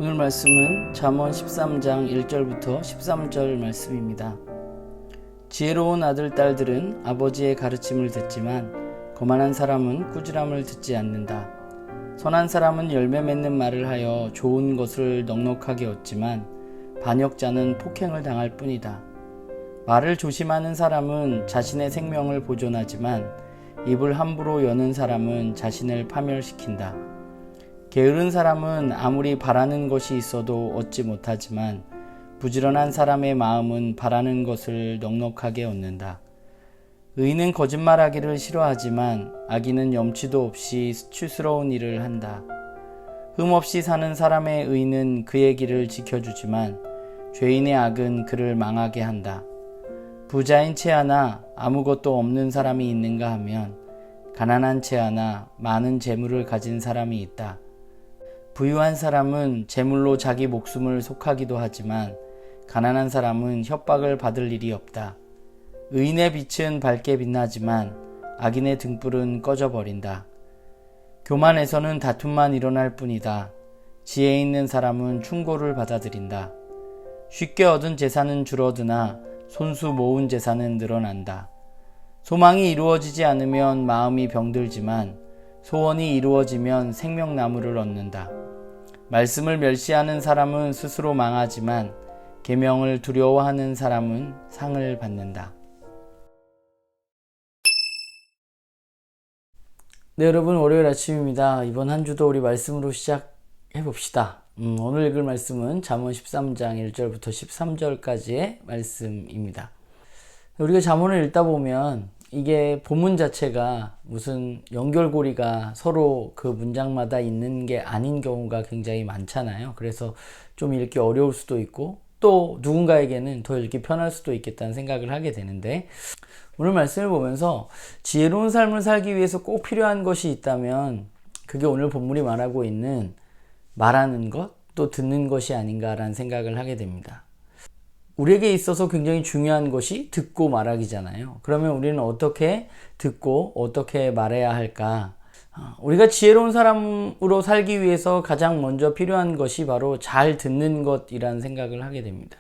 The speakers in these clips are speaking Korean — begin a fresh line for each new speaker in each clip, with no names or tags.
오늘 말씀은 잠언 13장 1절부터 13절 말씀입니다. 지혜로운 아들 딸들은 아버지의 가르침을 듣지만 거만한 사람은 꾸지람을 듣지 않는다. 선한 사람은 열매 맺는 말을 하여 좋은 것을 넉넉하게 얻지만 반역자는 폭행을 당할 뿐이다. 말을 조심하는 사람은 자신의 생명을 보존하지만 입을 함부로 여는 사람은 자신을 파멸시킨다. 게으른 사람은 아무리 바라는 것이 있어도 얻지 못하지만 부지런한 사람의 마음은 바라는 것을 넉넉하게 얻는다. 의인은 거짓말하기를 싫어하지만 악인은 염치도 없이 수치스러운 일을 한다. 흠없이 사는 사람의 의는 그의 길을 지켜주지만 죄인의 악은 그를 망하게 한다. 부자인 채 하나 아무것도 없는 사람이 있는가 하면 가난한 채 하나 많은 재물을 가진 사람이 있다. 부유한 사람은 재물로 자기 목숨을 속하기도 하지만 가난한 사람은 협박을 받을 일이 없다. 의인의 빛은 밝게 빛나지만 악인의 등불은 꺼져버린다. 교만에서는 다툼만 일어날 뿐이다. 지혜 있는 사람은 충고를 받아들인다. 쉽게 얻은 재산은 줄어드나 손수 모은 재산은 늘어난다. 소망이 이루어지지 않으면 마음이 병들지만 소원이 이루어지면 생명나무를 얻는다. 말씀을 멸시하는 사람은 스스로 망하지만 계명을 두려워하는 사람은 상을 받는다. 네, 여러분, 월요일 아침입니다. 이번 한 주도 우리 말씀으로 시작해 봅시다. 오늘 읽을 말씀은 잠언 13장 1절부터 13절까지의 말씀입니다. 우리가 잠언을 읽다 보면 이게 본문 자체가 무슨 연결고리가 서로 그 문장마다 있는 게 아닌 경우가 굉장히 많잖아요. 그래서 좀 읽기 어려울 수도 있고 또 누군가에게는 더 읽기 편할 수도 있겠다는 생각을 하게 되는데, 오늘 말씀을 보면서 지혜로운 삶을 살기 위해서 꼭 필요한 것이 있다면 그게 오늘 본문이 말하고 있는 말하는 것, 또 듣는 것이 아닌가라는 생각을 하게 됩니다. 우리에게 있어서 굉장히 중요한 것이 듣고 말하기잖아요. 그러면 우리는 어떻게 듣고 어떻게 말해야 할까? 우리가 지혜로운 사람으로 살기 위해서 가장 먼저 필요한 것이 바로 잘 듣는 것이라는 생각을 하게 됩니다.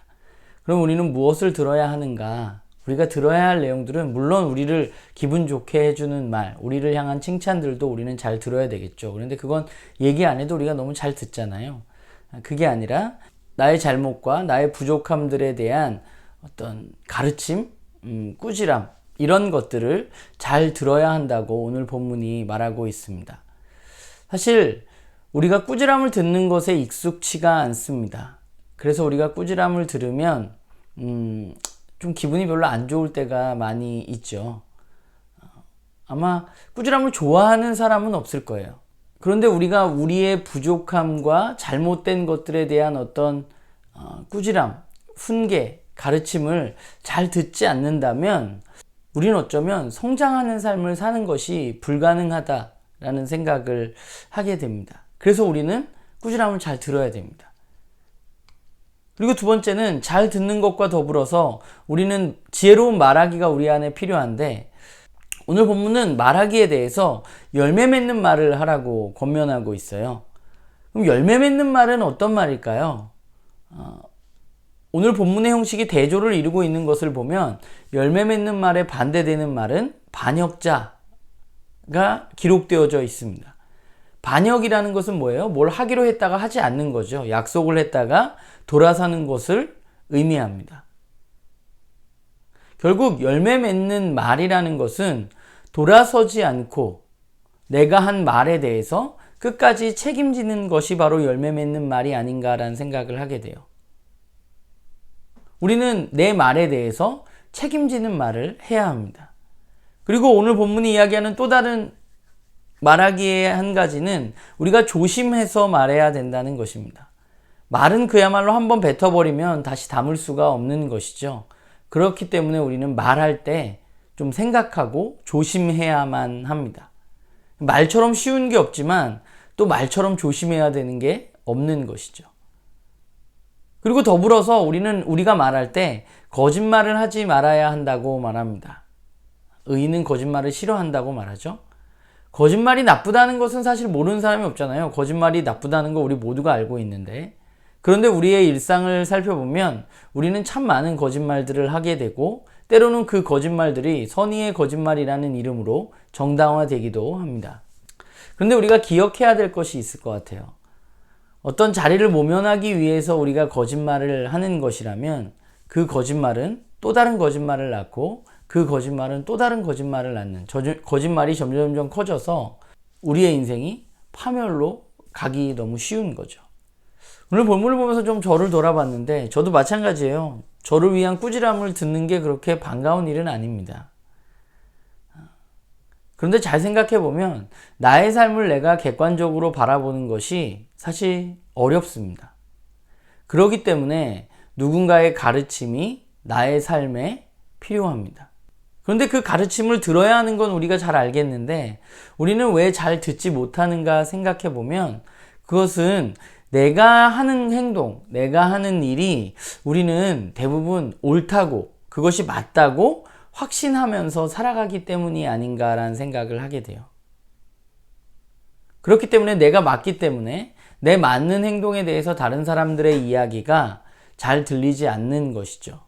그럼 우리는 무엇을 들어야 하는가? 우리가 들어야 할 내용들은 물론 우리를 기분 좋게 해주는 말, 우리를 향한 칭찬들도 우리는 잘 들어야 되겠죠. 그런데 그건 얘기 안 해도 우리가 너무 잘 듣잖아요. 그게 아니라 나의 잘못과 나의 부족함들에 대한 어떤 가르침, 꾸지람, 이런 것들을 잘 들어야 한다고 오늘 본문이 말하고 있습니다. 사실 우리가 꾸지람을 듣는 것에 익숙치가 않습니다. 그래서 우리가 꾸지람을 들으면 좀 기분이 별로 안 좋을 때가 많이 있죠. 아마 꾸지람을 좋아하는 사람은 없을 거예요. 그런데 우리가 우리의 부족함과 잘못된 것들에 대한 어떤 꾸지람, 훈계, 가르침을 잘 듣지 않는다면 우리는 어쩌면 성장하는 삶을 사는 것이 불가능하다라는 생각을 하게 됩니다. 그래서 우리는 꾸지람을 잘 들어야 됩니다. 그리고 두 번째는 잘 듣는 것과 더불어서 우리는 지혜로운 말하기가 우리 안에 필요한데, 오늘 본문은 말하기에 대해서 열매 맺는 말을 하라고 권면하고 있어요. 그럼 열매 맺는 말은 어떤 말일까요? 오늘 본문의 형식이 대조를 이루고 있는 것을 보면 열매 맺는 말에 반대되는 말은 반역자가 기록되어져 있습니다. 반역이라는 것은 뭐예요? 뭘 하기로 했다가 하지 않는 거죠. 약속을 했다가 돌아서는 것을 의미합니다. 결국 열매 맺는 말이라는 것은 돌아서지 않고 내가 한 말에 대해서 끝까지 책임지는 것이 바로 열매 맺는 말이 아닌가라는 생각을 하게 돼요. 우리는 내 말에 대해서 책임지는 말을 해야 합니다. 그리고 오늘 본문이 이야기하는 또 다른 말하기의 한 가지는 우리가 조심해서 말해야 된다는 것입니다. 말은 그야말로 한번 뱉어버리면 다시 담을 수가 없는 것이죠. 그렇기 때문에 우리는 말할 때 좀 생각하고 조심해야만 합니다. 말처럼 쉬운 게 없지만 또 말처럼 조심해야 되는 게 없는 것이죠. 그리고 더불어서 우리가 말할 때 거짓말을 하지 말아야 한다고 말합니다. 의인은 거짓말을 싫어한다고 말하죠. 거짓말이 나쁘다는 것은 사실 모르는 사람이 없잖아요. 거짓말이 나쁘다는 거 우리 모두가 알고 있는데, 그런데 우리의 일상을 살펴보면 우리는 참 많은 거짓말들을 하게 되고 때로는 그 거짓말들이 선의의 거짓말이라는 이름으로 정당화되기도 합니다. 그런데 우리가 기억해야 될 것이 있을 것 같아요. 어떤 자리를 모면하기 위해서 우리가 거짓말을 하는 것이라면 그 거짓말은 또 다른 거짓말을 낳고 그 거짓말은 또 다른 거짓말을 낳는, 거짓말이 점점 커져서 우리의 인생이 파멸로 가기 너무 쉬운 거죠. 오늘 본문을 보면서 좀 저를 돌아봤는데 저도 마찬가지예요. 저를 위한 꾸지람을 듣는 게 그렇게 반가운 일은 아닙니다. 그런데 잘 생각해보면 나의 삶을 내가 객관적으로 바라보는 것이 사실 어렵습니다. 그렇기 때문에 누군가의 가르침이 나의 삶에 필요합니다. 그런데 그 가르침을 들어야 하는 건 우리가 잘 알겠는데 우리는 왜 잘 듣지 못하는가 생각해보면 그것은 내가 하는 행동, 내가 하는 일이 우리는 대부분 옳다고, 그것이 맞다고 확신하면서 살아가기 때문이 아닌가라는 생각을 하게 돼요. 그렇기 때문에 내가 맞기 때문에 내 맞는 행동에 대해서 다른 사람들의 이야기가 잘 들리지 않는 것이죠.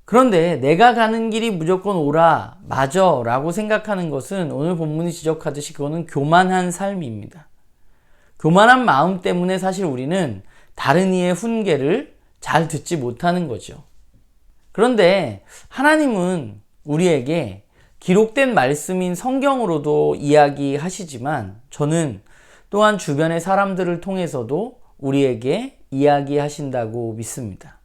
그런데 내가 가는 길이 무조건 옳아, 맞아 라고 생각하는 것은 오늘 본문이 지적하듯이 그거는 교만한 삶입니다. 교만한 마음 때문에 사실 우리는 다른 이의 훈계를 잘 듣지 못하는 거죠. 그런데 하나님은 우리에게 기록된 말씀인 성경으로도 이야기하시지만 저는 또한 주변의 사람들을 통해서도 우리에게 이야기하신다고 믿습니다.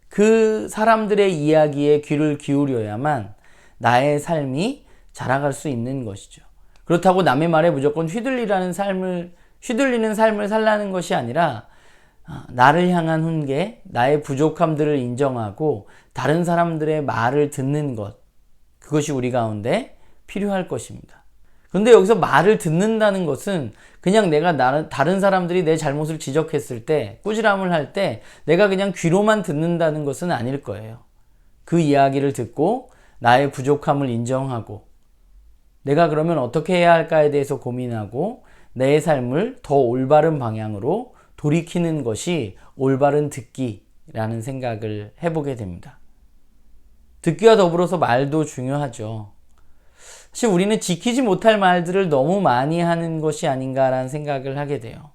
그 사람들의 이야기에 귀를 기울여야만 나의 삶이 자라갈 수 있는 것이죠. 그렇다고 남의 말에 무조건 휘둘리는 삶을 살라는 것이 아니라 나를 향한 훈계, 나의 부족함들을 인정하고 다른 사람들의 말을 듣는 것, 그것이 우리 가운데 필요할 것입니다. 그런데 여기서 말을 듣는다는 것은 그냥 내가 다른 사람들이 내 잘못을 지적했을 때, 꾸지람을 할 때 내가 그냥 귀로만 듣는다는 것은 아닐 거예요. 그 이야기를 듣고 나의 부족함을 인정하고 내가 그러면 어떻게 해야 할까에 대해서 고민하고 내 삶을 더 올바른 방향으로 돌이키는 것이 올바른 듣기라는 생각을 해보게 됩니다. 듣기와 더불어서 말도 중요하죠. 사실 우리는 지키지 못할 말들을 너무 많이 하는 것이 아닌가라는 생각을 하게 돼요.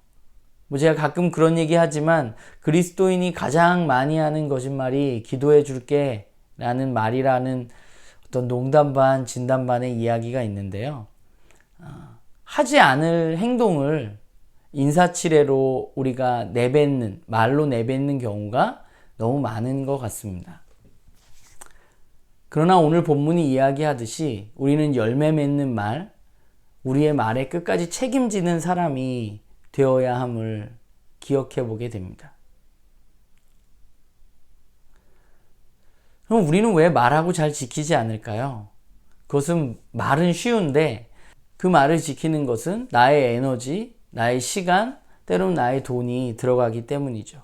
제가 가끔 그런 얘기 하지만 그리스도인이 가장 많이 하는 거짓말이 기도해 줄게 라는 말이라는 어떤 농담 반 진담 반의 이야기가 있는데요. 하지 않을 행동을 인사치레로 우리가 말로 내뱉는 경우가 너무 많은 것 같습니다. 그러나 오늘 본문이 이야기하듯이 우리는 열매 맺는 말, 우리의 말에 끝까지 책임지는 사람이 되어야 함을 기억해 보게 됩니다. 그럼 우리는 왜 말하고 잘 지키지 않을까요? 그것은 말은 쉬운데 그 말을 지키는 것은 나의 에너지, 나의 시간, 때로는 나의 돈이 들어가기 때문이죠.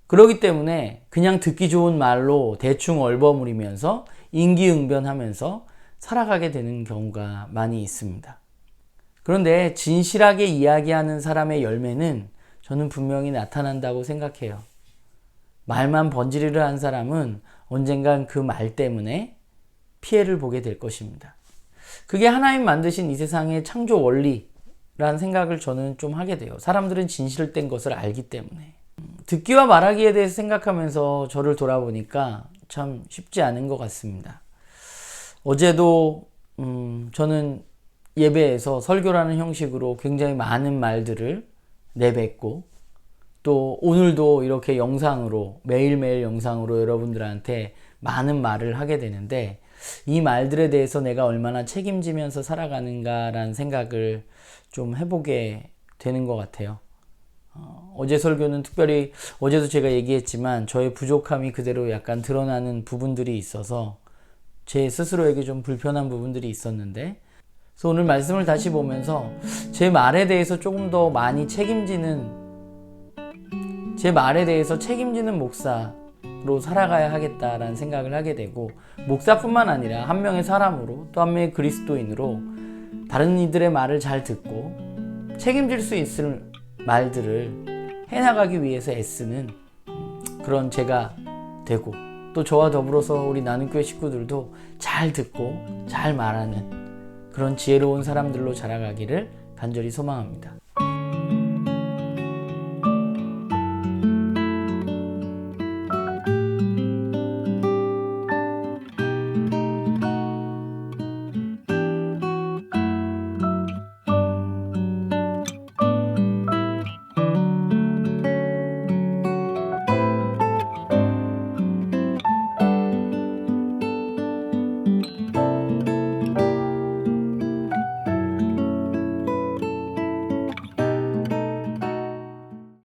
그렇기 때문에 그냥 듣기 좋은 말로 대충 얼버무리면서 임기응변하면서 살아가게 되는 경우가 많이 있습니다. 그런데 진실하게 이야기하는 사람의 열매는 저는 분명히 나타난다고 생각해요. 말만 번지르르 한 사람은 언젠간 그 말 때문에 피해를 보게 될 것입니다. 그게 하나님 만드신 이 세상의 창조 원리라는 생각을 저는 좀 하게 돼요. 사람들은 진실된 것을 알기 때문에. 듣기와 말하기에 대해서 생각하면서 저를 돌아보니까 참 쉽지 않은 것 같습니다. 어제도 저는 예배에서 설교라는 형식으로 굉장히 많은 말들을 내뱉고, 또 오늘도 이렇게 영상으로, 매일매일 영상으로 여러분들한테 많은 말을 하게 되는데, 이 말들에 대해서 내가 얼마나 책임지면서 살아가는가라는 생각을 좀 해보게 되는 것 같아요. 어제 설교는 특별히, 어제도 제가 얘기했지만 저의 부족함이 그대로 약간 드러나는 부분들이 있어서 제 스스로에게 좀 불편한 부분들이 있었는데, 그래서 오늘 말씀을 다시 보면서 제 말에 대해서 조금 더 많이 제 말에 대해서 책임지는 목사로 살아가야 하겠다라는 생각을 하게 되고, 목사뿐만 아니라 한 명의 사람으로, 또 한 명의 그리스도인으로 다른 이들의 말을 잘 듣고 책임질 수 있을 말들을 해나가기 위해서 애쓰는 그런 제가 되고, 또 저와 더불어서 우리 나눔교회 식구들도 잘 듣고 잘 말하는 그런 지혜로운 사람들로 자라가기를 간절히 소망합니다.